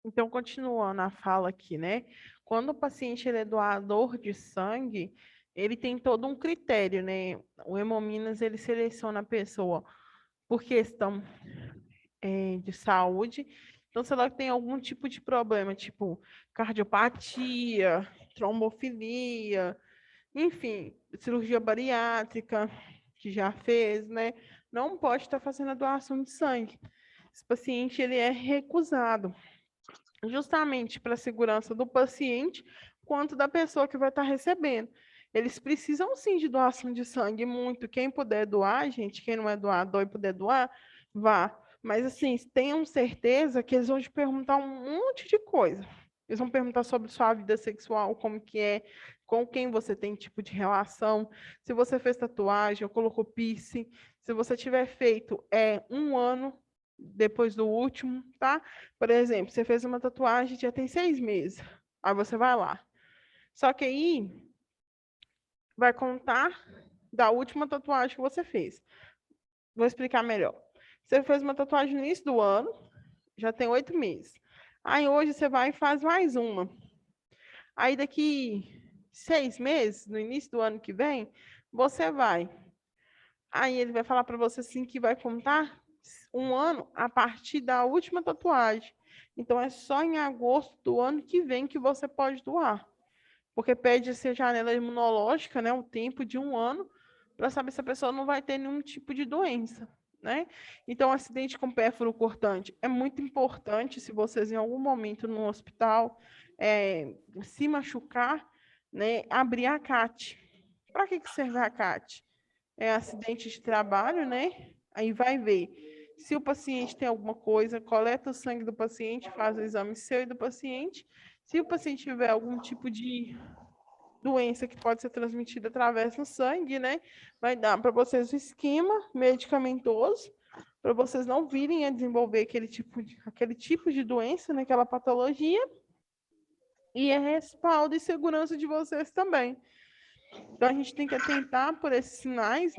Então, continuando a fala aqui, né? Quando o paciente ele é doador de sangue, ele tem todo um critério, né? O Hemominas, ele seleciona a pessoa por questão de saúde. Então, se ela tem algum tipo de problema, tipo cardiopatia, trombofilia, enfim, cirurgia bariátrica, que já fez, né? Não pode estar fazendo a doação de sangue. Esse paciente, ele é recusado justamente para a segurança do paciente quanto da pessoa que vai estar recebendo. Eles precisam sim de doação de sangue, muito. Quem puder doar, gente, quem não é doador e puder doar, vá. Mas assim, tenham certeza que eles vão te perguntar um monte de coisa. Eles vão perguntar sobre sua vida sexual, como que é, com quem você tem tipo de relação, se você fez tatuagem ou colocou piercing, se você tiver feito um ano depois do último, tá? Por exemplo, você fez uma tatuagem já tem 6 meses. Aí você vai lá. Só que aí vai contar da última tatuagem que você fez. Vou explicar melhor. Você fez uma tatuagem no início do ano, já tem 8 meses. Aí hoje você vai e faz mais uma. Aí daqui 6 meses, no início do ano que vem, você vai. Aí ele vai falar para você assim que vai contar um ano a partir da última tatuagem. Então é só em agosto do ano que vem que você pode doar. Porque pede essa janela imunológica, né, um tempo de um ano, para saber se a pessoa não vai ter nenhum tipo de doença, né? Então, acidente com pérfuro cortante é muito importante se vocês em algum momento no hospital se machucar, né, abrir a CAT. Para que serve a CAT? É acidente de trabalho, né? Aí vai ver se o paciente tem alguma coisa, coleta o sangue do paciente, faz o exame seu e do paciente. Se o paciente tiver algum tipo de doença que pode ser transmitida através do sangue, né? Vai dar para vocês o esquema medicamentoso, para vocês não virem a desenvolver aquele tipo de doença, né? Aquela patologia, e é respaldo e segurança de vocês também. Então, a gente tem que atentar por esses sinais,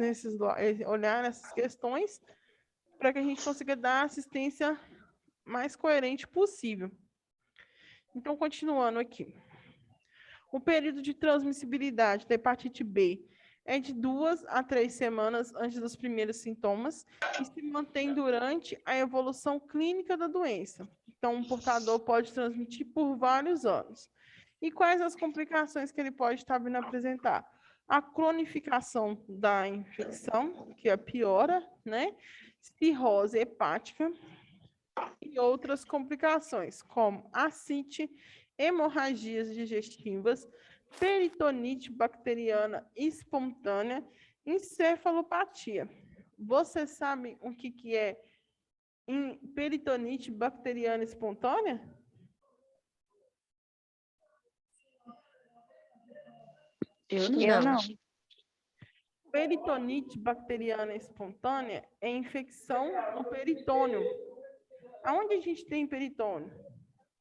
olhar nessas questões, para que a gente consiga dar a assistência mais coerente possível. Então, continuando aqui. O período de transmissibilidade da hepatite B é de 2 a 3 semanas antes dos primeiros sintomas e se mantém durante a evolução clínica da doença. Então, um portador pode transmitir por vários anos. E quais as complicações que ele pode estar vindo apresentar? A cronificação da infecção, que é piora, né? Cirrose hepática e outras complicações, como ascite, hemorragias digestivas, peritonite bacteriana espontânea, encefalopatia. Você sabe o que é peritonite bacteriana espontânea? Eu Eu não. não. Peritonite bacteriana espontânea é infecção no peritônio. Aonde a gente tem peritônio?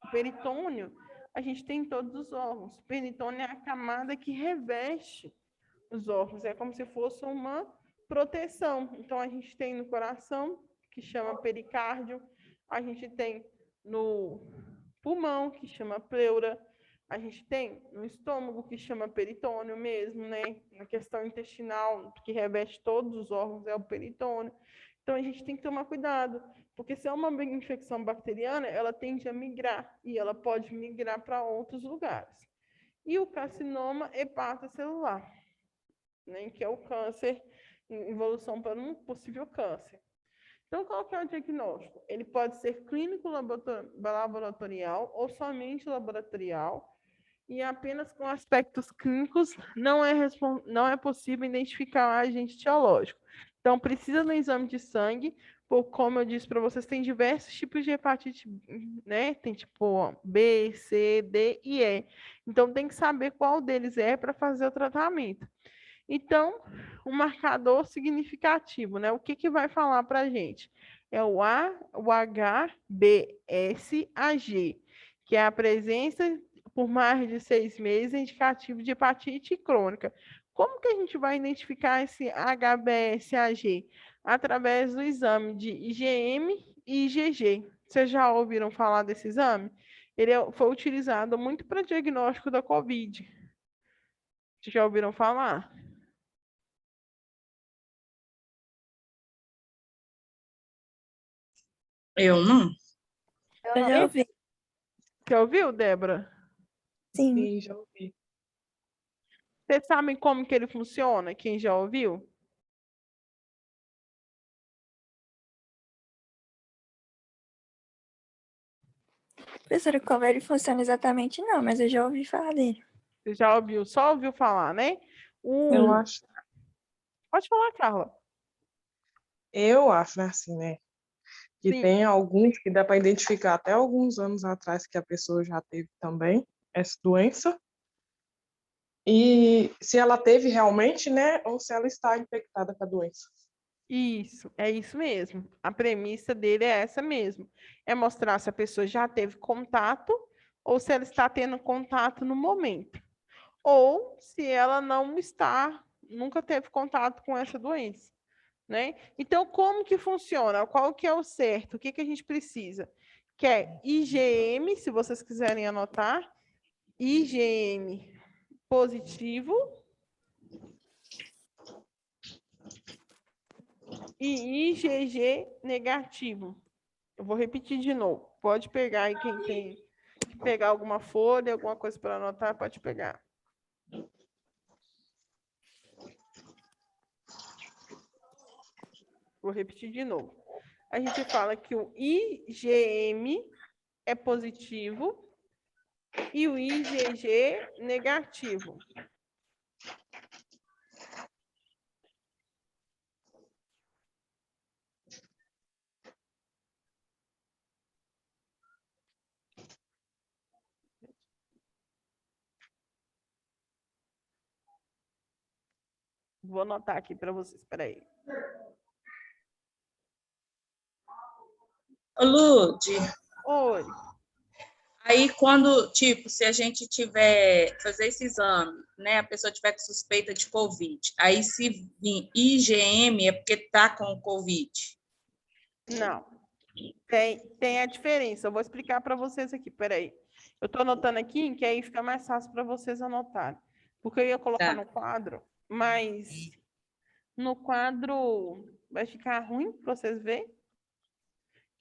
O peritônio a gente tem em todos os órgãos. O peritônio é a camada que reveste os órgãos. É como se fosse uma proteção. Então, a gente tem no coração, que chama pericárdio, a gente tem no pulmão, que chama pleura, a gente tem no estômago, que chama peritônio mesmo, né? Na questão intestinal, que reveste todos os órgãos, é o peritônio. Então, a gente tem que tomar cuidado, porque se é uma infecção bacteriana, ela tende a migrar, e ela pode migrar para outros lugares. E o carcinoma hepatocelular, né, que é o câncer em evolução para um possível câncer. Então, qual que é o diagnóstico? Ele pode ser clínico laboratorial ou somente laboratorial, e apenas com aspectos clínicos não é possível identificar o agente etiológico. Então, precisa do exame de sangue, como eu disse para vocês, tem diversos tipos de hepatite, né? Tem tipo B, C, D e E. Então, tem que saber qual deles é para fazer o tratamento. Então, um marcador significativo, né? O que vai falar para a gente? É o HBsAg, que é a presença por mais de 6 meses indicativo de hepatite crônica. Como que a gente vai identificar esse HBsAg? Através do exame de IgM e IgG. Vocês já ouviram falar desse exame? foi utilizado muito para diagnóstico da COVID. Vocês já ouviram falar? Eu não. Eu já ouvi. Já ouviu, Débora? Sim. Sim, já ouvi. Vocês sabem como que ele funciona? Quem já ouviu? Professora, como ele funciona exatamente, não, mas eu já ouvi falar dele. Você já ouviu? Só ouviu falar, né? Eu acho, Pode falar, Carla. né, assim, né? Que Sim. tem alguns que dá para identificar até alguns anos atrás que a pessoa já teve também essa doença. E se ela teve realmente, né? Ou se ela está infectada com a doença. Isso, é isso mesmo. A premissa dele é essa mesmo. É mostrar se a pessoa já teve contato ou se ela está tendo contato no momento. Ou se ela não está, nunca teve contato com essa doença, né? Então, como que funciona? Qual que é o certo? O que que a gente precisa? Que é IgM, se vocês quiserem anotar, IgM positivo e IgG negativo. Eu vou repetir de novo. Pode pegar aí quem tem que pegar alguma folha, alguma coisa para anotar, pode pegar. Vou repetir de novo. A gente fala que o IgM é positivo e o IgG negativo. Vou anotar aqui para vocês, espera aí. Lude, Oi. aí quando, tipo, se a gente tiver, fazer esse exame, né, a pessoa tiver com suspeita de Covid, aí se vir IgM é porque tá com Covid. Não. Tem a diferença. Eu vou explicar para vocês aqui, peraí. Eu estou anotando aqui, que aí fica mais fácil para vocês anotarem. Porque eu ia colocar no quadro, mas no quadro vai ficar ruim para vocês verem.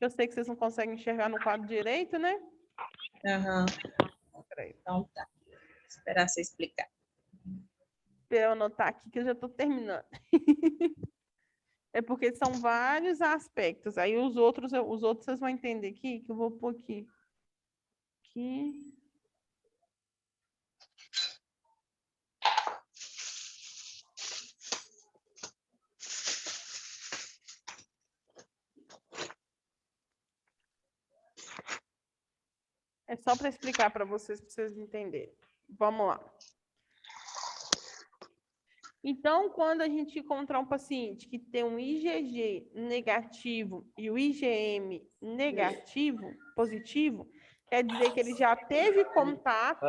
Eu sei que vocês não conseguem enxergar no quadro direito, né? Aham. Peraí. Então tá. Vou esperar você explicar. Para eu anotar aqui que eu já estou terminando. É porque são vários aspectos. Aí os outros vocês vão entender aqui, que eu vou pôr aqui. Aqui. É só para explicar para vocês entenderem. Vamos lá. Então, quando a gente encontrar um paciente que tem um IgG negativo e o IgM negativo, positivo, quer dizer que ele já teve contato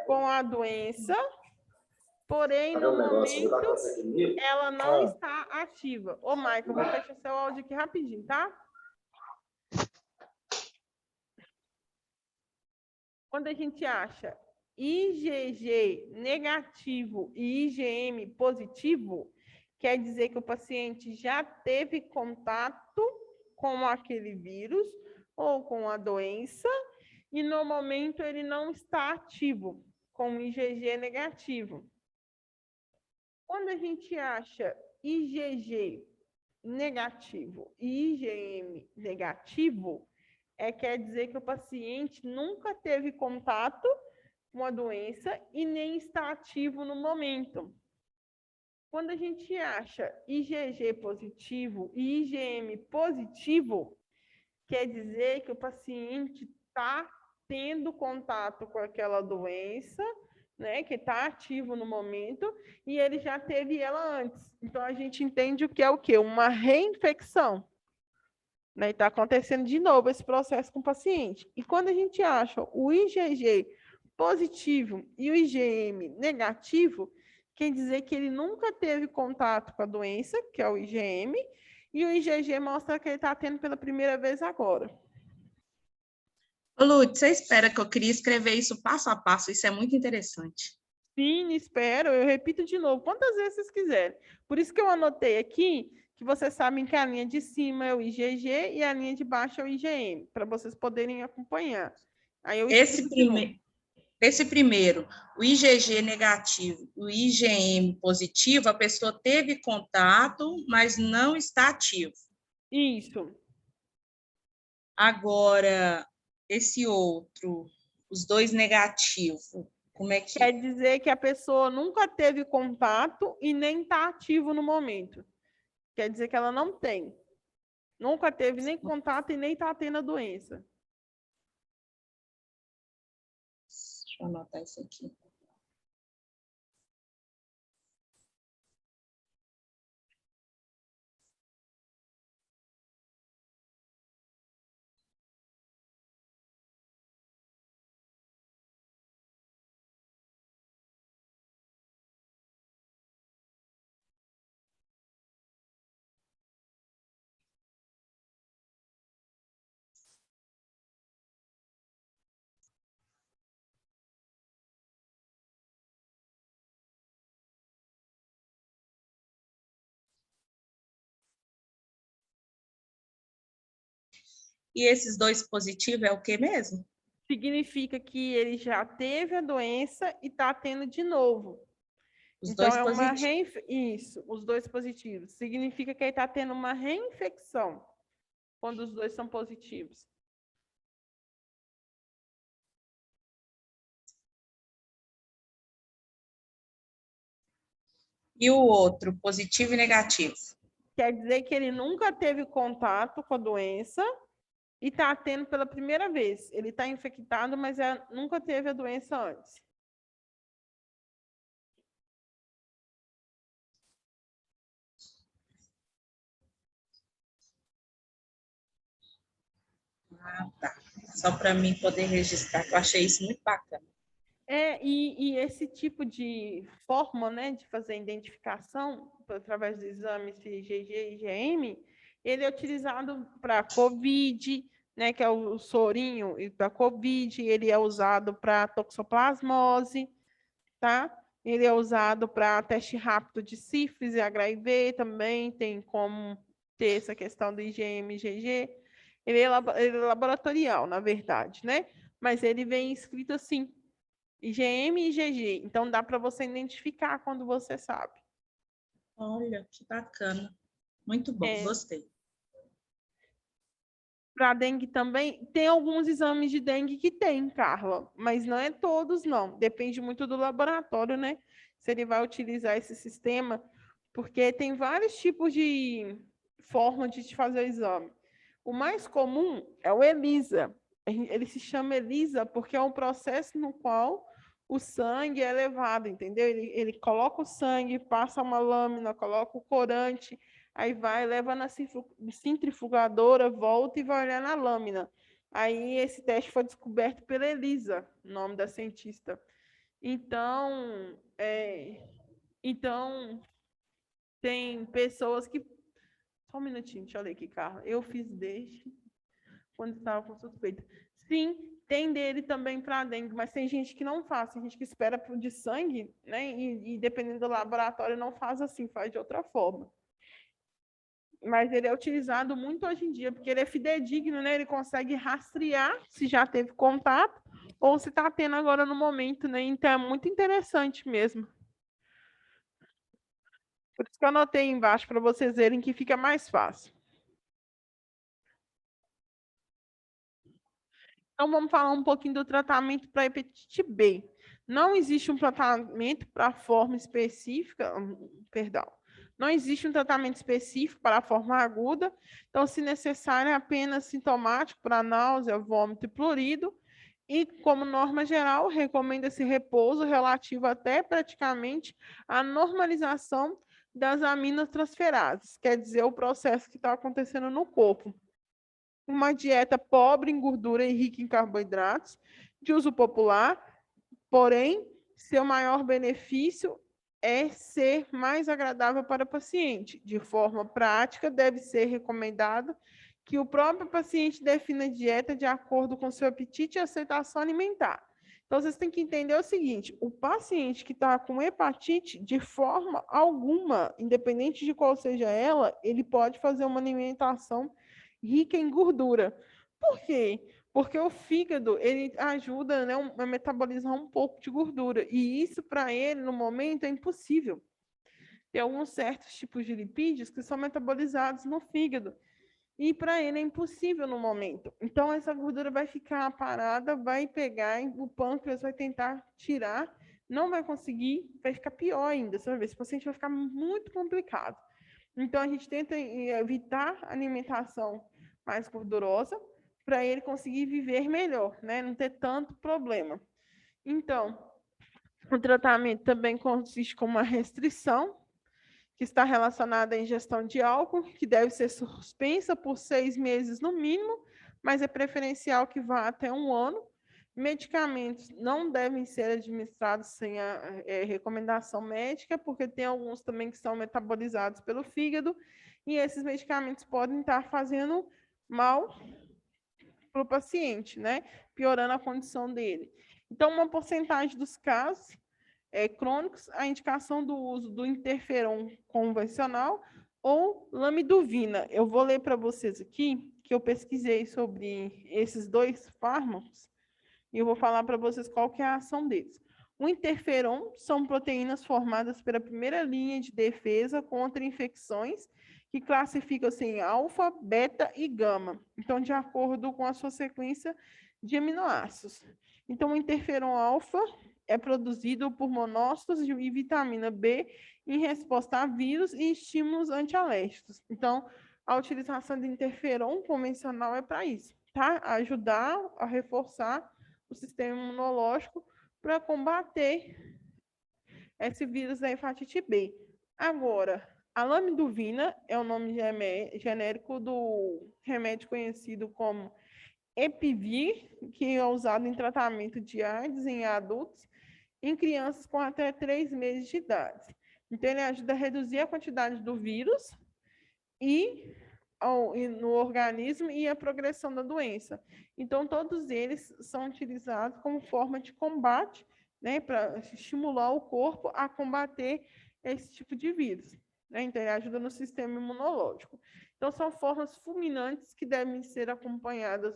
com a doença, porém, no momento, ela não está ativa. Ô, Michael, eu vou fechar seu áudio aqui rapidinho, tá? Quando a gente acha IgG negativo e IgM positivo, quer dizer que o paciente já teve contato com aquele vírus ou com a doença e no momento ele não está ativo, com IgG negativo. Quando a gente acha IgG negativo e IgM negativo, quer dizer que o paciente nunca teve contato com a doença e nem está ativo no momento. Quando a gente acha IgG positivo e IgM positivo, quer dizer que o paciente está tendo contato com aquela doença, né, que está ativo no momento, e ele já teve ela antes. Então, a gente entende o que é o quê? Uma reinfecção. Né? Está acontecendo de novo esse processo com o paciente. E quando a gente acha o IgG positivo e o IgM negativo, quer dizer que ele nunca teve contato com a doença, que é o IgM, e o IgG mostra que ele está tendo pela primeira vez agora. Ô, Lúcia, você espera que eu queria escrever isso passo a passo? Isso é muito interessante. Sim, espero. Eu repito de novo, quantas vezes vocês quiserem. Por isso que eu anotei aqui que vocês sabem que a linha de cima é o IgG e a linha de baixo é o IgM, para vocês poderem acompanhar. Aí eu explico de novo. Esse primeiro, o IgG negativo, o IgM positivo, a pessoa teve contato, mas não está ativo. Isso. Agora, esse outro, os dois negativos, como é que... Quer dizer que a pessoa nunca teve contato e nem está ativo no momento. Quer dizer que ela não tem. Nunca teve nem contato e nem está tendo a doença. Deixa eu anotar isso aqui. E esses dois positivos é o que mesmo? Significa que ele já teve a doença e está tendo de novo. Os Então, dois é uma positivos. Isso, os dois positivos. Significa que ele está tendo uma reinfecção quando os dois são positivos. E o outro, positivo e negativo? Quer dizer que ele nunca teve contato com a doença e está tendo pela primeira vez. Ele está infectado, mas nunca teve a doença antes. Ah, tá. Só para mim poder registrar, que eu achei isso muito bacana. E esse tipo de forma, né, de fazer identificação através dos exames IgG e IgM, ele é utilizado para COVID, né, que é o sorinho da COVID, ele é usado para toxoplasmose, tá? Ele é usado para teste rápido de sífilis e HIV também, tem como ter essa questão do IgM e IgG. Ele é laboratorial, na verdade, né? Mas ele vem escrito assim, IgM e IgG. Então, dá para você identificar quando você sabe. Olha, que bacana. Muito bom, gostei. Para dengue também, tem alguns exames de dengue que tem, Carla, mas não é todos, não. Depende muito do laboratório, né? Se ele vai utilizar esse sistema, porque tem vários tipos de forma de fazer o exame. O mais comum é o ELISA. Ele se chama ELISA porque é um processo no qual o sangue é levado, entendeu? Ele coloca o sangue, passa uma lâmina, coloca o corante, aí vai, leva na centrifugadora, volta e vai olhar na lâmina. Aí esse teste foi descoberto pela Elisa, nome da cientista. Então, tem pessoas que... Só um minutinho, deixa eu ler aqui, Carla. Eu fiz desde quando estava com suspeita. Sim, tem dele também para dengue, mas tem gente que não faz, tem gente que espera de sangue, né? E dependendo do laboratório, não faz assim, faz de outra forma. Mas ele é utilizado muito hoje em dia, porque ele é fidedigno, né? Ele consegue rastrear se já teve contato ou se está tendo agora no momento, né? Então é muito interessante mesmo. Por isso que eu anotei embaixo para vocês verem que fica mais fácil. Então vamos falar um pouquinho do tratamento para hepatite B. Não existe um tratamento para a forma específica, perdão. Não existe um tratamento específico para a forma aguda, então, se necessário, é apenas sintomático para náusea, vômito e prurido. E, como norma geral, recomenda-se repouso relativo até praticamente a normalização das aminotransferases, quer dizer, o processo que está acontecendo no corpo. Uma dieta pobre em gordura e rica em carboidratos, de uso popular, porém, seu maior benefício é ser mais agradável para o paciente. De forma prática, deve ser recomendado que o próprio paciente defina a dieta de acordo com seu apetite e aceitação alimentar. Então, vocês têm que entender o seguinte: o paciente que está com hepatite, de forma alguma, independente de qual seja ela, ele pode fazer uma alimentação rica em gordura. Por quê? Porque o fígado, ele ajuda, né, a metabolizar um pouco de gordura. E isso, para ele, no momento, é impossível. Tem alguns certos tipos de lipídios que são metabolizados no fígado. E para ele é impossível no momento. Então, essa gordura vai ficar parada, vai pegar, o pâncreas vai tentar tirar, não vai conseguir, vai ficar pior ainda. Você vai ver, esse paciente vai ficar muito complicado. Então, a gente tenta evitar a alimentação mais gordurosa para ele conseguir viver melhor, né? Não ter tanto problema. Então, o tratamento também consiste com uma restrição que está relacionada à ingestão de álcool, que deve ser suspensa por 6 meses no mínimo, mas é preferencial que vá até 1 ano. Medicamentos não devem ser administrados sem a recomendação médica, porque tem alguns também que são metabolizados pelo fígado, e esses medicamentos podem estar fazendo mal para o paciente, né? Piorando a condição dele. Então, uma porcentagem dos casos crônicos, a indicação do uso do interferon convencional ou lamiduvina. Eu vou ler para vocês aqui, que eu pesquisei sobre esses dois fármacos, e eu vou falar para vocês qual que é a ação deles. O interferon são proteínas formadas pela primeira linha de defesa contra infecções, que classificam-se em alfa, beta e gama. Então, de acordo com a sua sequência de aminoácidos. Então, o interferon alfa é produzido por monócitos e vitamina B em resposta a vírus e estímulos antialérgicos. Então, a utilização de interferon convencional é para isso, tá? Ajudar a reforçar o sistema imunológico para combater esse vírus da hepatite B. Agora, a lamiduvina é o nome genérico do remédio conhecido como Epivir, que é usado em tratamento de AIDS em adultos, em crianças com até 3 meses de idade. Então, ele ajuda a reduzir a quantidade do vírus no organismo e a progressão da doença. Então, todos eles são utilizados como forma de combate, né, para estimular o corpo a combater esse tipo de vírus. Né? Então, ele ajuda no sistema imunológico. Então, são formas fulminantes que devem ser acompanhadas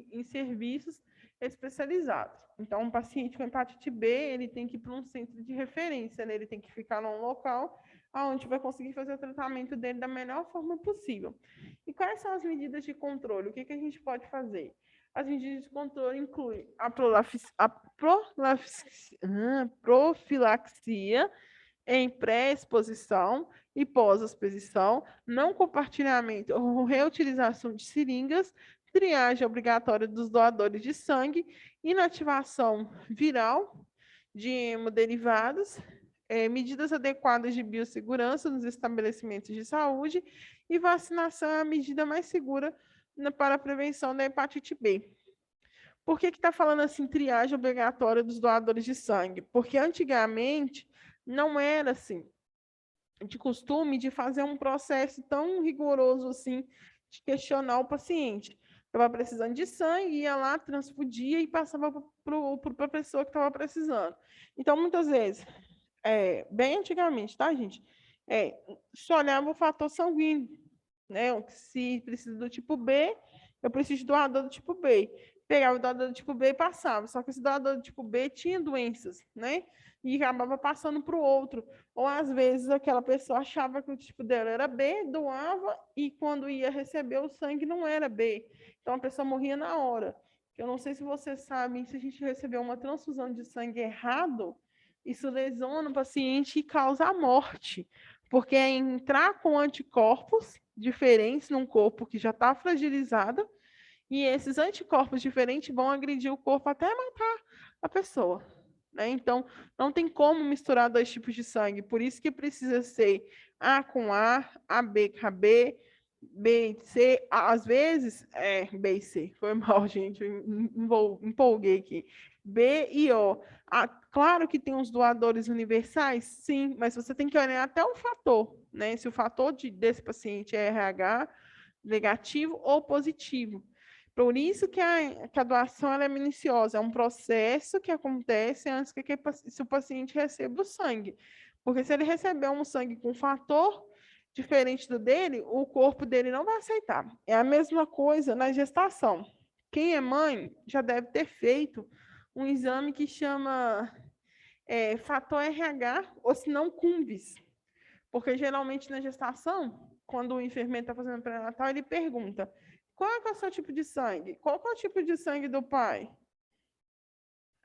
em serviços especializados. Então, um paciente com hepatite B, ele tem que ir para um centro de referência, né? Ele tem que ficar num local onde vai conseguir fazer o tratamento dele da melhor forma possível. E quais são as medidas de controle? O que a gente pode fazer? As medidas de controle incluem a profilaxia em pré-exposição e pós-exposição, não compartilhamento ou reutilização de seringas, triagem obrigatória dos doadores de sangue, inativação viral de hemoderivados, medidas adequadas de biossegurança nos estabelecimentos de saúde e vacinação é a medida mais segura para a prevenção da hepatite B. Por que está falando assim, triagem obrigatória dos doadores de sangue? Porque antigamente não era assim, de costume de fazer um processo tão rigoroso assim, de questionar o paciente. Estava precisando de sangue, ia lá, transfudia e passava para a pessoa que estava precisando. Então, muitas vezes, bem antigamente, tá, gente? Se olhava o fator sanguíneo, né? Se precisa do tipo B, eu preciso de doador do tipo B. Pegava o doador do tipo B e passava. Só que esse doador do tipo B tinha doenças, né? E acabava passando para o outro. Ou, às vezes, aquela pessoa achava que o tipo dela era B, doava, e quando ia receber o sangue não era B. Então, a pessoa morria na hora. Eu não sei se vocês sabem, se a gente receber uma transfusão de sangue errado, isso lesiona o paciente e causa a morte. Porque é entrar com anticorpos diferentes num corpo que já está fragilizado, e esses anticorpos diferentes vão agredir o corpo até matar a pessoa. Né? Então, não tem como misturar 2 tipos de sangue. Por isso que precisa ser A com A, AB com AB, B e C. Às vezes, B e C. Foi mal, gente. Eu empolguei aqui. B e O. Claro que tem os doadores universais, sim, mas você tem que olhar até o fator. Né? Se o fator desse paciente é RH, negativo ou positivo. Por isso que a doação ela é minuciosa, é um processo que acontece antes se o paciente receba o sangue. Porque se ele receber um sangue com fator diferente do dele, o corpo dele não vai aceitar. É a mesma coisa na gestação. Quem é mãe já deve ter feito um exame que chama fator RH, ou se não CUMBIS. Porque geralmente na gestação, quando o enfermeiro está fazendo pré-natal, ele pergunta: qual é o seu tipo de sangue? Qual é o tipo de sangue do pai?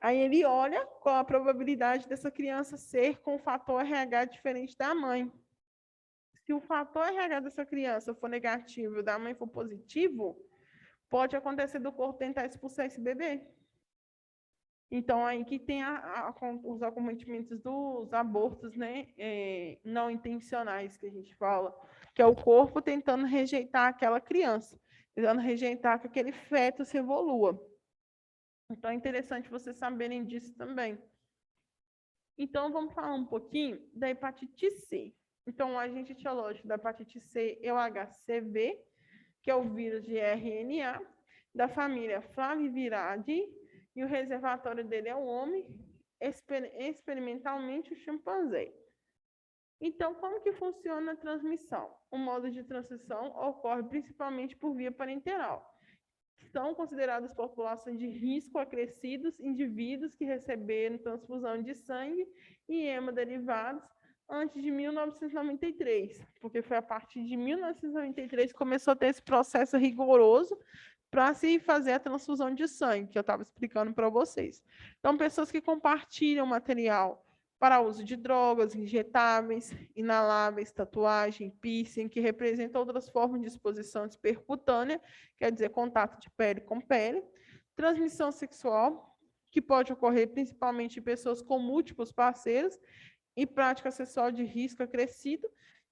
Aí ele olha qual a probabilidade dessa criança ser com o fator RH diferente da mãe. Se o fator RH dessa criança for negativo e o da mãe for positivo, pode acontecer do corpo tentar expulsar esse bebê. Então, aí que tem os acometimentos dos abortos, né, não intencionais, que a gente fala, que é o corpo tentando rejeitar aquela criança, tentando rejeitar que aquele feto se evolua. Então, é interessante vocês saberem disso também. Então, vamos falar um pouquinho da hepatite C. Então, o agente etiológico da hepatite C é o HCV, que é o vírus de RNA, da família Flaviviridae, e o reservatório dele é o homem, experimentalmente o chimpanzé. Então, como que funciona a transmissão? O modo de transmissão ocorre principalmente por via parenteral. São consideradas populações de risco acrescidos indivíduos que receberam transfusão de sangue e hemoderivados antes de 1993, porque foi a partir de 1993 que começou a ter esse processo rigoroso para se fazer a transfusão de sangue, que eu estava explicando para vocês. Então, pessoas que compartilham material para uso de drogas, injetáveis, inaláveis, tatuagem, piercing, que representam outras formas de exposição percutânea, quer dizer, contato de pele com pele, transmissão sexual, que pode ocorrer principalmente em pessoas com múltiplos parceiros, e prática sexual de risco acrescido,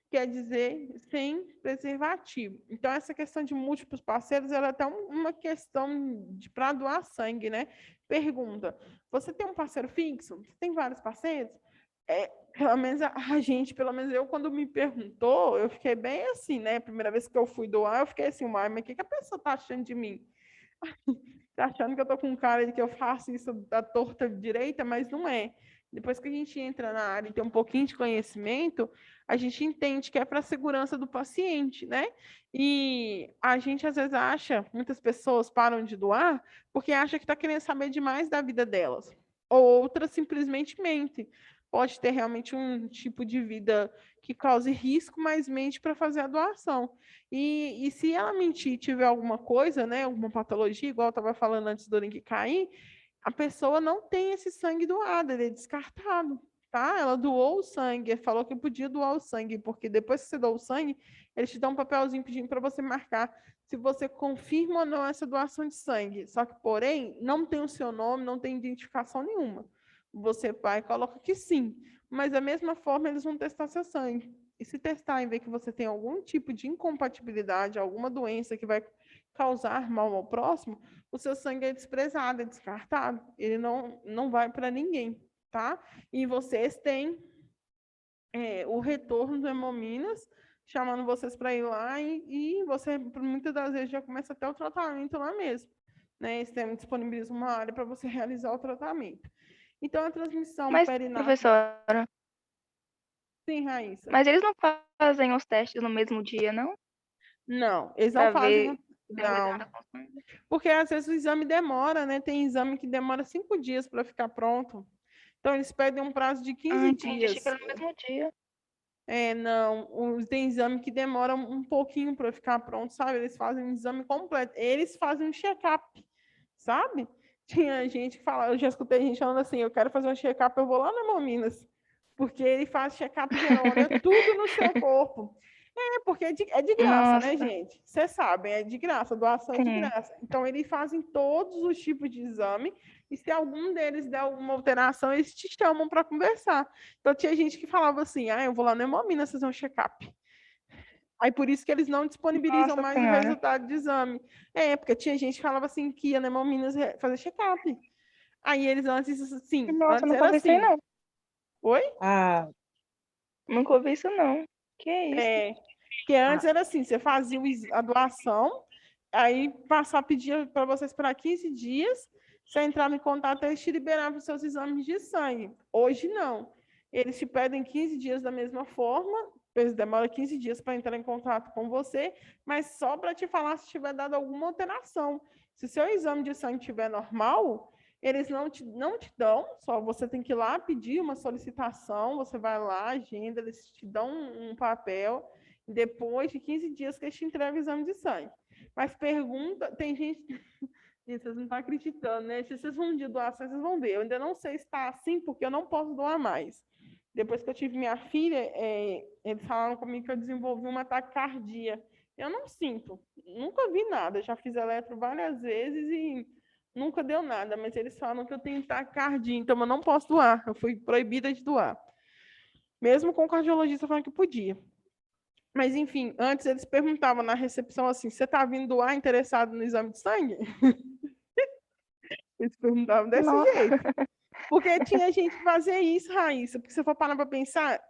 quer dizer, sem preservativo. Então, essa questão de múltiplos parceiros, ela é até uma questão para doar sangue, né? Pergunta, você tem um parceiro fixo? Você tem vários parceiros? Pelo menos a gente, pelo menos eu, quando me perguntou, eu fiquei bem assim, né? Primeira vez que eu fui doar, eu fiquei assim, mas o que a pessoa tá achando de mim? Tá achando que eu tô com cara de que eu faço isso da torta direita, mas não é. Depois que a gente entra na área e tem um pouquinho de conhecimento, a gente entende que é para a segurança do paciente, né? E a gente às vezes acha, muitas pessoas param de doar porque acha que está querendo saber demais da vida delas. Ou outras simplesmente mente. Pode ter realmente um tipo de vida que cause risco, mas mente para fazer a doação. E se ela mentir e tiver alguma coisa, né, alguma patologia, igual eu estava falando antes do link cair, a pessoa não tem esse sangue doado, ele é descartado, tá? Ela doou o sangue, falou que podia doar o sangue, porque depois que você doou o sangue, eles te dão um papelzinho pedindo para você marcar se você confirma ou não essa doação de sangue. Só que, porém, não tem o seu nome, não tem identificação nenhuma. Você vai e coloca que sim, mas da mesma forma eles vão testar seu sangue. E se testar e ver que você tem algum tipo de incompatibilidade, alguma doença que vai causar mal ao próximo, o seu sangue é desprezado, é descartado. Ele não vai para ninguém, tá? E vocês têm o retorno do Hemominas, chamando vocês para ir lá e você, muitas das vezes, já começa até o tratamento lá mesmo. Né? Eles disponibilizam uma área para você realizar o tratamento. Então, a transmissão Mas, perinatal... professora, Sim, Raíssa. mas eles não fazem os testes no mesmo dia, não? Não, eles não Pra fazem... ver Não, porque às vezes o exame demora, né? Tem exame que demora 5 dias para ficar pronto. Então, eles pedem um prazo de 15 entendi. Achei dias. que era no mesmo dia. Não, tem exame que demora um pouquinho para ficar pronto, sabe? Eles fazem um exame completo. Eles fazem um check-up, sabe? Tinha gente que fala, eu já escutei gente falando assim, eu quero fazer um check-up, eu vou lá na Hemominas, porque ele faz check-up geral, olha tudo no seu corpo. Porque é de graça, né, Nossa, gente? Vocês sabem, é de graça, doação é de sim. graça. Então, eles fazem todos os tipos de exame, e se algum deles der alguma alteração, eles te chamam para conversar. Então, tinha gente que falava assim, eu vou lá na Hemominas fazer um check-up. Aí, por isso que eles não disponibilizam Nossa mais o senhora. resultado de exame. Porque tinha gente que falava assim, que ia na Hemominas fazer check-up. Aí, eles antes, assim, Nossa, antes nunca era ouvi isso aí, assim. não. Oi? Nunca ouvi isso, não. Que isso? É, Porque antes era assim, você fazia a doação, aí passar a pedir para você esperar 15 dias, você entrava em contato, eles te liberavam os seus exames de sangue. Hoje não. Eles te pedem 15 dias da mesma forma, eles demoram 15 dias para entrar em contato com você, mas só para te falar se tiver dado alguma alteração. Se o seu exame de sangue estiver normal, eles não te dão, só você tem que ir lá pedir uma solicitação, você vai lá, agenda, eles te dão um papel, depois de 15 dias que eles te entregam o exame de sangue. Mas pergunta, tem gente... Gente, vocês não estão acreditando, né? Se vocês vão de doação, vocês vão ver. Eu ainda não sei se está assim, porque eu não posso doar mais. Depois que eu tive minha filha, eles falaram comigo que eu desenvolvi uma taquicardia. Eu não sinto, nunca vi nada. Já fiz eletro várias vezes e nunca deu nada. Mas eles falam que eu tenho taquicardia, então eu não posso doar. Eu fui proibida de doar. Mesmo com o cardiologista falando que podia. Mas, enfim, antes eles perguntavam na recepção assim, você está vindo doar interessado no exame de sangue? Eles perguntavam desse jeito. Porque tinha gente que fazia isso, Raíssa. Porque se você for parar para pensar,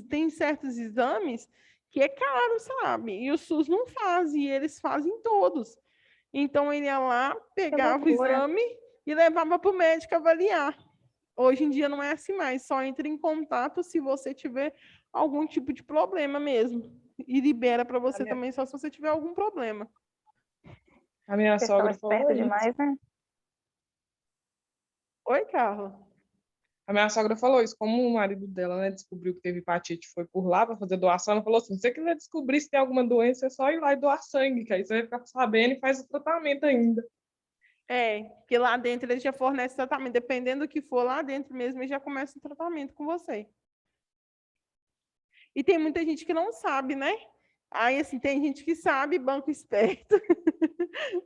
tem certos exames que é caro, sabe? E o SUS não faz, e eles fazem todos. Então, ele ia lá, pegava o exame e levava para o médico avaliar. Hoje em dia não é assim mais, só entra em contato se você tiver algum tipo de problema mesmo. E libera para você também só se você tiver algum problema. A minha sogra falou isso. Demais, né? Oi, Carla. A minha sogra falou isso, como o marido dela, né, descobriu que teve hepatite, foi por lá para fazer doação, ela falou assim, se você quiser descobrir se tem alguma doença, é só ir lá e doar sangue, que aí você vai ficar sabendo e faz o tratamento ainda. Porque lá dentro eles já fornecem tratamento, dependendo do que for lá dentro mesmo, eles já começam o tratamento com você. E tem muita gente que não sabe, né? Aí, assim, tem gente que sabe, banco esperto,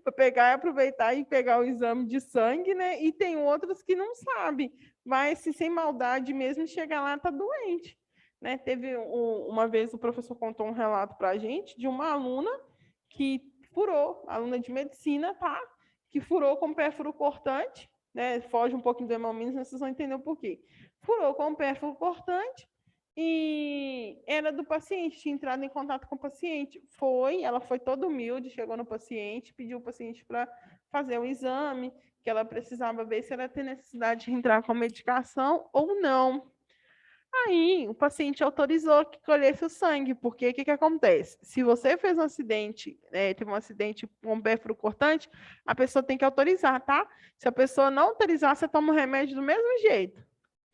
para pegar e aproveitar e pegar o exame de sangue, né? E tem outros que não sabem, mas se sem maldade mesmo, chegar lá, tá doente. Né? Teve uma vez o professor contou um relato para a gente de uma aluna que furou, aluna de medicina, tá? Que furou com pérfuro cortante, né? Foge um pouquinho do hemominas, mas vocês vão entender o porquê. Furou com pérfuro cortante, e era do paciente, tinha entrado em contato com o paciente. Ela foi toda humilde, chegou no paciente, pediu o paciente para fazer o exame, que ela precisava ver se ela tem necessidade de entrar com medicação ou não. Aí o paciente autorizou que colhesse o sangue, porque o que acontece? Se você fez um acidente, teve um acidente com pérfuro cortante, a pessoa tem que autorizar, tá? Se a pessoa não autorizar, você toma o remédio do mesmo jeito.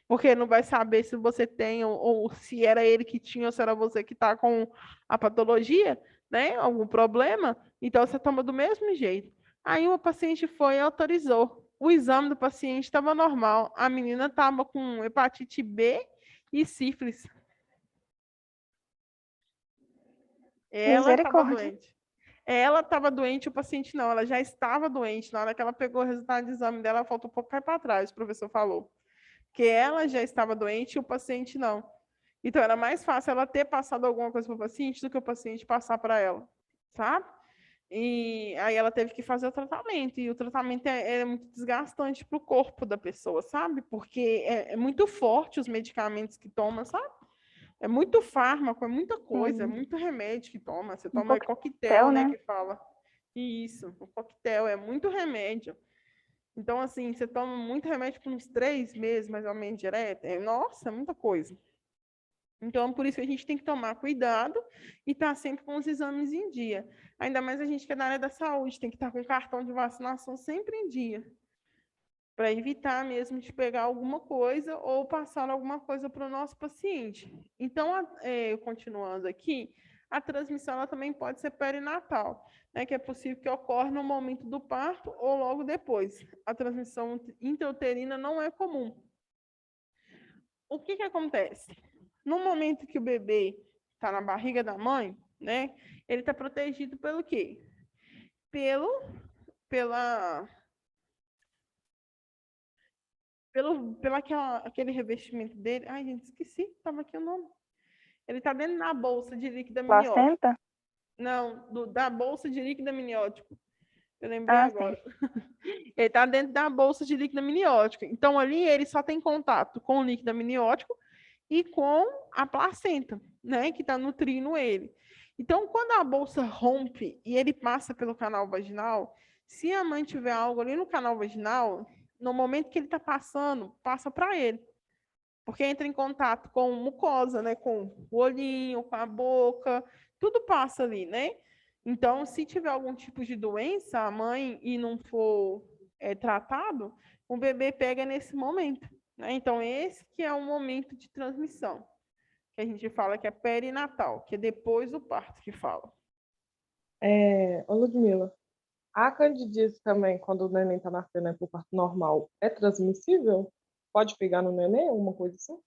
Porque não vai saber se você tem, ou se era ele que tinha, ou se era você que está com a patologia, né? Algum problema. Então, você toma do mesmo jeito. Aí, o paciente foi e autorizou. O exame do paciente estava normal. A menina estava com hepatite B e sífilis. Ela estava doente. Ela estava doente, o paciente não. Ela já estava doente. Na hora que ela pegou o resultado do exame dela, ela faltou um pouco para trás, o professor falou. Que ela já estava doente e o paciente não. Então, era mais fácil ela ter passado alguma coisa para o paciente do que o paciente passar para ela, sabe? E aí ela teve que fazer o tratamento, e o tratamento é muito desgastante para o corpo da pessoa, sabe? Porque é muito forte os medicamentos que toma, sabe? É muito fármaco, é muita coisa, é muito remédio que toma. Você toma coquetel, né, que fala. Isso, o coquetel é muito remédio. Então, assim, você toma muito remédio por uns 3 meses, mais ou menos, direto. Nossa, é muita coisa. Então, por isso que a gente tem que tomar cuidado e estar sempre com os exames em dia. Ainda mais a gente que é da área da saúde, tem que estar com o cartão de vacinação sempre em dia. Para evitar mesmo de pegar alguma coisa ou passar alguma coisa para o nosso paciente. Então, continuando aqui, a transmissão ela também pode ser perinatal, né, que é possível que ocorra no momento do parto ou logo depois. A transmissão intrauterina não é comum. O que acontece? No momento que o bebê está na barriga da mãe, né, ele está protegido pelo quê? Pelo aquele revestimento dele. Ai, gente, esqueci, estava aqui o nome. Ele está dentro da bolsa de líquido amniótico. Placenta? Não, da bolsa de líquido amniótico. Eu lembrei agora. Ele está dentro da bolsa de líquido amniótico. Então, ali ele só tem contato com o líquido amniótico e com a placenta, né, que está nutrindo ele. Então, quando a bolsa rompe e ele passa pelo canal vaginal, se a mãe tiver algo ali no canal vaginal, no momento que ele está passando, passa para ele. Porque entra em contato com mucosa, né? Com o olhinho, com a boca, tudo passa ali, né? Então, se tiver algum tipo de doença, a mãe, e não for tratado, o bebê pega nesse momento, né? Então, esse que é o momento de transmissão, que a gente fala que é perinatal, que é depois do parto que fala. Ô, Ludmila, a candidíase também, quando o neném está nascendo por parto normal, é transmissível? Pode pegar no neném, alguma coisa assim?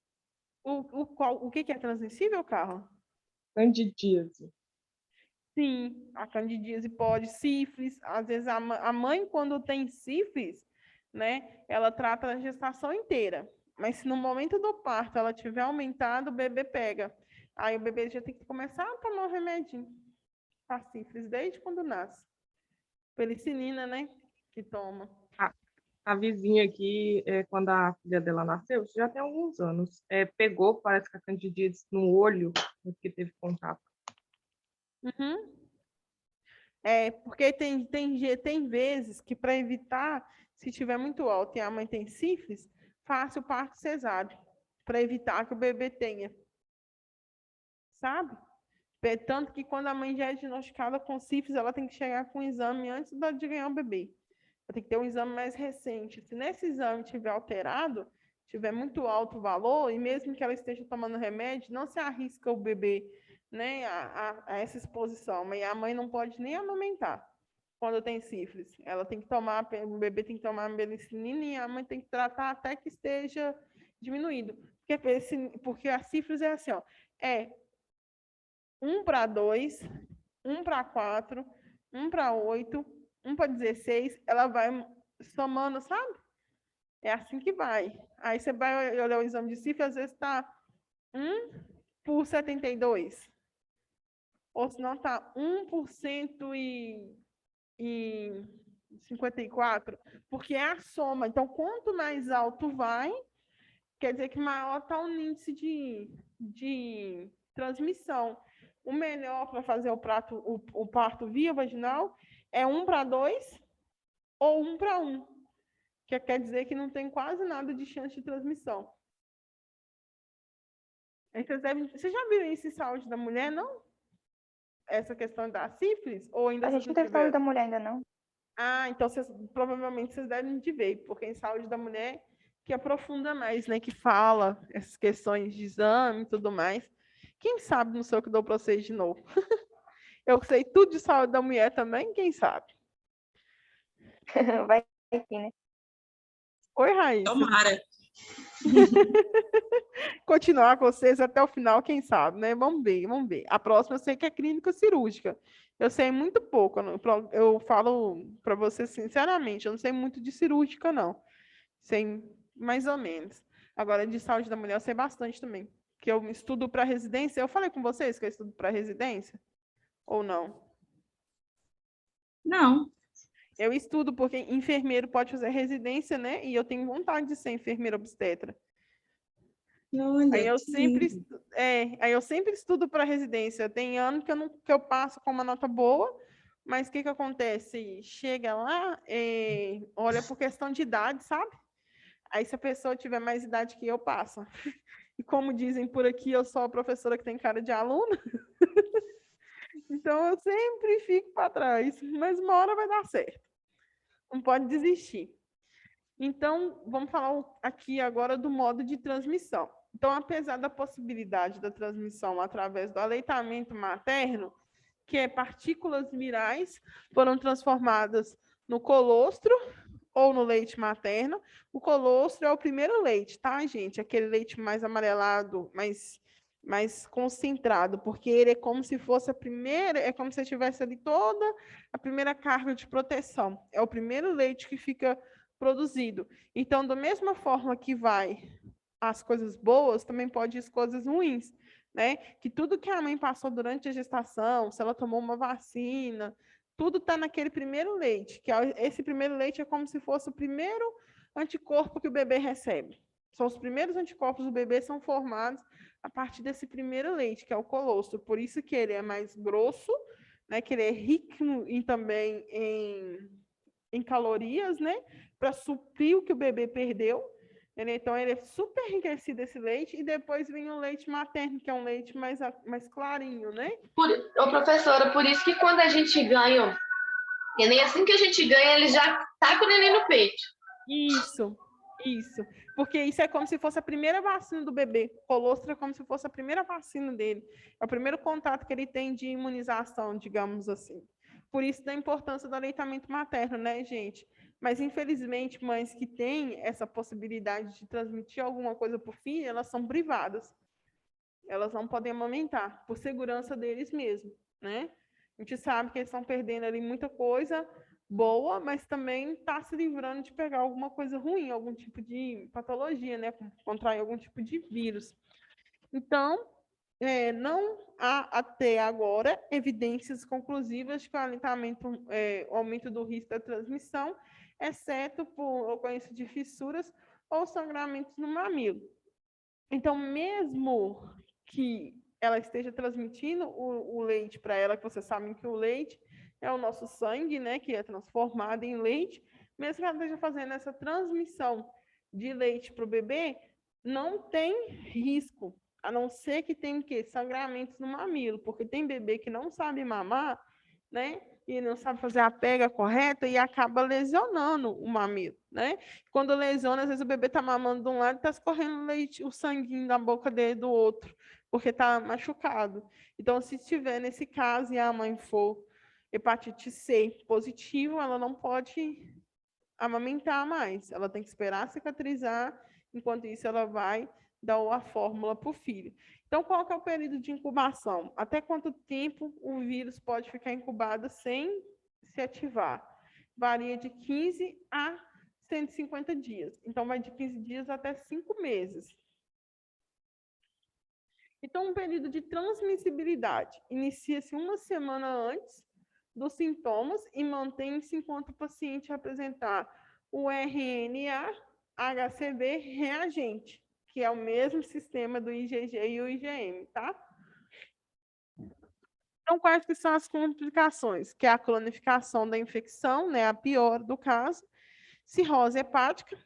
O que é transmissível, Carla? Candidíase. Sim, a candidíase pode, sífilis, às vezes a mãe, quando tem sífilis, né, ela trata a gestação inteira, mas se no momento do parto ela tiver aumentado, o bebê pega. Aí o bebê já tem que começar a tomar o remedinho para sífilis desde quando nasce. Penicilina, né, que toma. A vizinha aqui, quando a filha dela nasceu, isso já tem alguns anos, pegou, parece que a candidíase no olho, que teve contato. Uhum. Porque tem vezes que, para evitar, se tiver muito alto e a mãe tem sífilis, faça o parto cesáreo, para evitar que o bebê tenha. Sabe? Tanto que quando a mãe já é diagnosticada com sífilis, ela tem que chegar com um exame antes de ganhar o bebê. Ela tem que ter um exame mais recente. Se nesse exame tiver alterado, tiver muito alto o valor, e mesmo que ela esteja tomando remédio, não se arrisca o bebê, né, a essa exposição. Mas a mãe não pode nem amamentar quando tem sífilis. Ela tem que tomar, o bebê tem que tomar penicilina e a mãe tem que tratar até que esteja diminuído. Porque a sífilis é assim, ó, é 1 para 2, 1 para 4, 1 para 8, 1 para 16, ela vai somando, sabe? É assim que vai. Aí você vai olhar o exame de sífilis, às vezes está 1 por 72. Ou se não, está 1 por 154, porque é a soma. Então, quanto mais alto vai, quer dizer que maior está o índice de transmissão. O melhor para fazer o parto via vaginal é 1 para 2 ou 1 para 1, que quer dizer que não tem quase nada de chance de transmissão. Você já viu isso em saúde da mulher, não? Essa questão da sífilis? Ou ainda A vocês gente não não teve saúde da tiveram? mulher ainda, não. Ah, então provavelmente vocês devem de ver, porque em saúde da mulher que aprofunda mais, né? Que fala essas questões de exame e tudo mais. Quem sabe não sei o que dou para vocês de novo. Eu sei tudo de saúde da mulher também, quem sabe? Vai aqui, né? Oi, Raíssa. Tomara. Continuar com vocês até o final, quem sabe, né? Vamos ver, vamos ver. A próxima eu sei que é clínica cirúrgica. Eu sei muito pouco. Eu falo para você sinceramente, eu não sei muito de cirúrgica, não. Sei mais ou menos. Agora, de saúde da mulher, eu sei bastante também. Que eu estudo para residência. Eu falei com vocês que eu estudo para residência? Ou não? Não. Eu estudo porque enfermeiro pode fazer residência, né? E eu tenho vontade de ser enfermeira obstetra. Aí Olha, eu que sempre, lindo. aí eu sempre estudo para residência. Tem ano que eu passo com uma nota boa, mas o que acontece? Chega lá, olha por questão de idade, sabe? Aí se a pessoa tiver mais idade que eu, passa. E como dizem por aqui, eu sou a professora que tem cara de aluna. Então eu sempre fico para trás, mas uma hora vai dar certo. Não pode desistir. Então, vamos falar aqui agora do modo de transmissão. Então, apesar da possibilidade da transmissão através do aleitamento materno, que é partículas virais foram transformadas no colostro ou no leite materno. O colostro é o primeiro leite, tá, gente? Aquele leite mais amarelado, mais concentrado, porque ele é como se fosse a primeira, é como se tivesse ali toda a primeira carga de proteção. É o primeiro leite que fica produzido. Então, da mesma forma que vai as coisas boas, também pode ir as coisas ruins, né? Que tudo que a mãe passou durante a gestação, se ela tomou uma vacina, tudo está naquele primeiro leite, esse primeiro leite é como se fosse o primeiro anticorpo que o bebê recebe. São os primeiros anticorpos do bebê são formados a partir desse primeiro leite, que é o colostro. Por isso que ele é mais grosso, né? Que ele é rico também em calorias, né? Para suprir o que o bebê perdeu. Então, ele é super enriquecido esse leite, e depois vem o leite materno, que é um leite mais clarinho, né? Professora, por isso que quando a gente ganha, e nem assim que a gente ganha, ele já tá com o neném no peito. Isso. Porque isso é como se fosse a primeira vacina do bebê. O colostro é como se fosse a primeira vacina dele. É o primeiro contato que ele tem de imunização, digamos assim. Por isso da importância do aleitamento materno, né, gente? Mas, infelizmente, mães que têm essa possibilidade de transmitir alguma coisa para o filho, elas são privadas. Elas não podem amamentar, por segurança deles mesmos, né? A gente sabe que eles estão perdendo ali muita coisa boa, mas também está se livrando de pegar alguma coisa ruim, algum tipo de patologia, né? Contrair algum tipo de vírus. Então, não há até agora evidências conclusivas de que o aumento do risco da transmissão, exceto por ocorrência de fissuras ou sangramentos no mamilo. Então, mesmo que ela esteja transmitindo o leite para ela, que vocês sabem que o leite é o nosso sangue, né, que é transformado em leite, mesmo que ela esteja fazendo essa transmissão de leite para o bebê, não tem risco, a não ser que tenha sangramentos no mamilo, porque tem bebê que não sabe mamar, né, e não sabe fazer a pega correta e acaba lesionando o mamilo, né? Quando lesiona, às vezes o bebê está mamando de um lado e está escorrendo leite, o sanguinho da boca dele do outro, porque está machucado. Então, se estiver nesse caso e a mãe for hepatite C positivo, ela não pode amamentar mais. Ela tem que esperar cicatrizar, enquanto isso ela vai dar a fórmula para o filho. Então, qual que é o período de incubação? Até quanto tempo o vírus pode ficar incubado sem se ativar? Varia de 15 a 150 dias. Então, vai de 15 dias até 5 meses. Então, um período de transmissibilidade inicia-se uma semana antes dos sintomas e mantém-se enquanto o paciente apresentar o RNA HCV reagente, que é o mesmo sistema do IgG e o IgM, tá? Então, quais que são as complicações? Que é a cronificação da infecção, né, a pior do caso, cirrose hepática,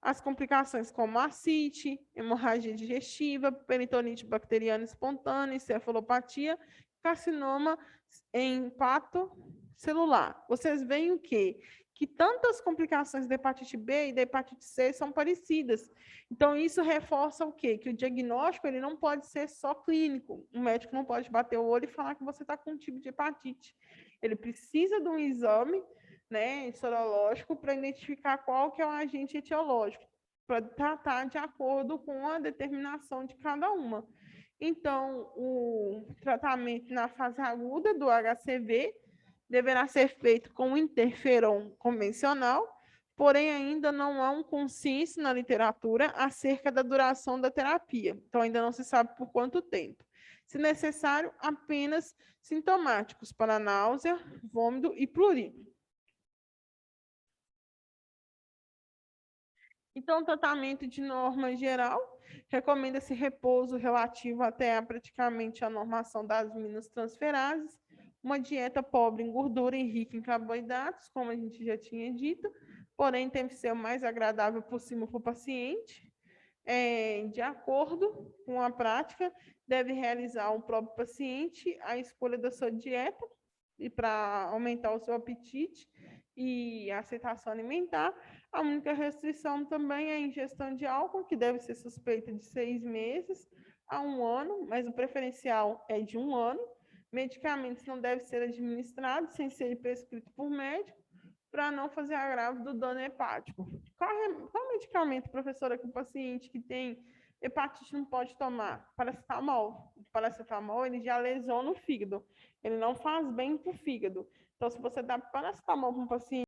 as complicações como ascite, hemorragia digestiva, peritonite bacteriana espontânea, encefalopatia, carcinoma em pato celular. Vocês veem o quê? Que tantas complicações da hepatite B e da hepatite C são parecidas. Então, isso reforça o quê? Que o diagnóstico ele não pode ser só clínico. O médico não pode bater o olho e falar que você está com um tipo de hepatite. Ele precisa de um exame, né, sorológico, para identificar qual que é o agente etiológico, para tratar de acordo com a determinação de cada uma. Então, o tratamento na fase aguda do HCV deverá ser feito com o interferon convencional, porém ainda não há um consenso na literatura acerca da duração da terapia. Então, ainda não se sabe por quanto tempo. Se necessário, apenas sintomáticos para náusea, vômito e prurido. Então, tratamento de norma geral, recomenda-se repouso relativo até praticamente a normação das aminotransferases, uma dieta pobre em gordura e rica em carboidratos, como a gente já tinha dito, porém tem que ser o mais agradável possível para o paciente. De acordo com a prática, deve realizar o próprio paciente a escolha da sua dieta e para aumentar o seu apetite e a aceitação alimentar. A única restrição também é a ingestão de álcool, que deve ser suspeita de 6 meses a 1 ano, mas o preferencial é de 1 ano. Medicamentos não devem ser administrados sem ser prescrito por médico, para não fazer agravo do dano hepático. Qual medicamento, professora, que o paciente que tem hepatite não pode tomar? Paracetamol. O paracetamol, ele já lesiona o fígado. Ele não faz bem para o fígado. Então, se você dá paracetamol para um paciente